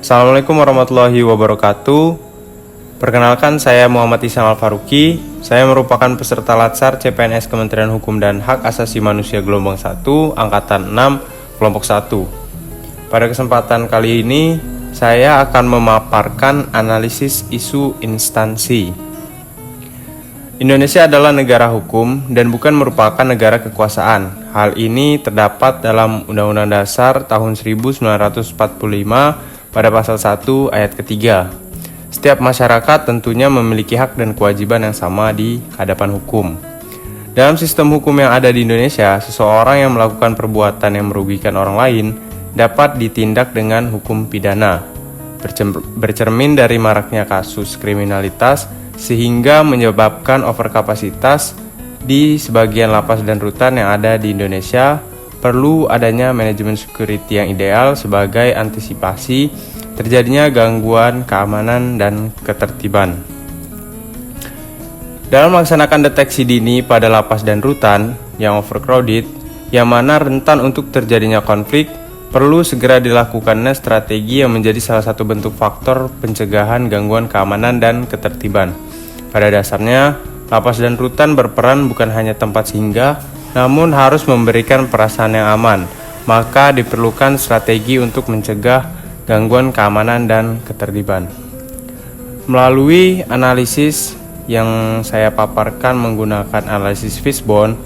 Assalamualaikum warahmatullahi wabarakatuh. Perkenalkan, saya Muhammad Ihsan Al-Faruqi. Saya merupakan peserta Latsar CPNS Kementerian Hukum dan Hak Asasi Manusia gelombang 1, angkatan 6, kelompok 1. Pada kesempatan kali ini, saya akan memaparkan analisis isu instansi. Indonesia adalah negara hukum dan bukan merupakan negara kekuasaan. Hal ini terdapat dalam Undang-Undang Dasar tahun 1945 pada pasal 1 ayat ketiga. Setiap masyarakat tentunya memiliki hak dan kewajiban yang sama di hadapan hukum. Dalam sistem hukum yang ada di Indonesia, seseorang yang melakukan perbuatan yang merugikan orang lain dapat ditindak dengan hukum pidana. Bercermin dari maraknya kasus kriminalitas sehingga menyebabkan overkapasitas di sebagian lapas dan rutan yang ada di Indonesia, perlu adanya manajemen security yang ideal sebagai antisipasi terjadinya gangguan keamanan dan ketertiban. Dalam melaksanakan deteksi dini pada lapas dan rutan yang overcrowded, yang mana rentan untuk terjadinya konflik, perlu segera dilakukannya strategi yang menjadi salah satu bentuk faktor pencegahan gangguan keamanan dan ketertiban. Pada dasarnya, lapas dan rutan berperan bukan hanya tempat singgah, namun harus memberikan perasaan yang aman. Maka diperlukan strategi untuk mencegah gangguan keamanan dan ketertiban. Melalui analisis yang saya paparkan menggunakan analisis Fishbone,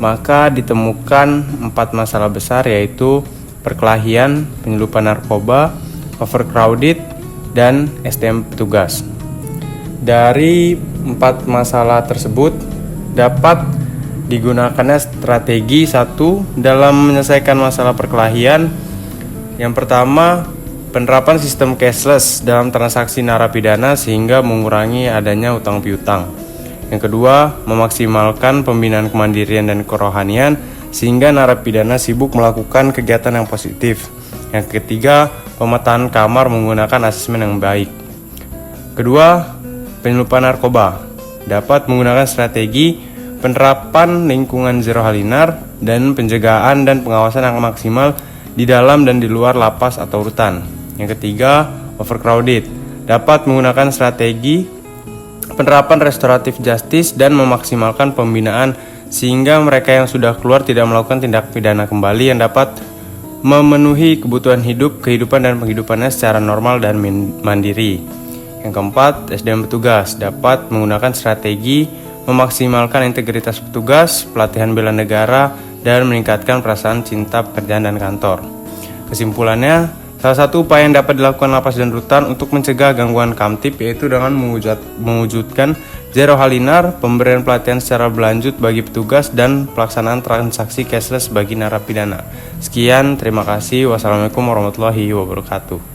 maka ditemukan 4 masalah besar, yaitu perkelahian, penyelundupan narkoba, overcrowded, dan SDM petugas. Dari 4 masalah tersebut dapat digunakannya strategi 1 dalam menyelesaikan masalah perkelahian. Yang pertama, penerapan sistem cashless dalam transaksi narapidana sehingga mengurangi adanya utang piutang. Yang kedua, memaksimalkan pembinaan kemandirian dan kerohanian sehingga narapidana sibuk melakukan kegiatan yang positif. Yang ketiga, pemetaan kamar menggunakan asesmen yang baik. Kedua, penyelundupan narkoba dapat menggunakan strategi penerapan lingkungan zero halinar dan penjagaan dan pengawasan yang maksimal di dalam dan di luar lapas atau rutan. Yang ketiga, overcrowded dapat menggunakan strategi penerapan restoratif justice dan memaksimalkan pembinaan sehingga mereka yang sudah keluar tidak melakukan tindak pidana kembali yang dapat memenuhi kebutuhan hidup, kehidupan dan penghidupannya secara normal dan mandiri. Yang keempat, SDM petugas dapat menggunakan strategi memaksimalkan integritas petugas, pelatihan bela negara, dan meningkatkan perasaan cinta pekerjaan dan kantor. Kesimpulannya, salah satu upaya yang dapat dilakukan lapas dan rutan untuk mencegah gangguan kamtip yaitu dengan mewujudkan zero halinar, pemberian pelatihan secara berlanjut bagi petugas, dan pelaksanaan transaksi cashless bagi narapidana. Sekian, terima kasih. Wassalamualaikum warahmatullahi wabarakatuh.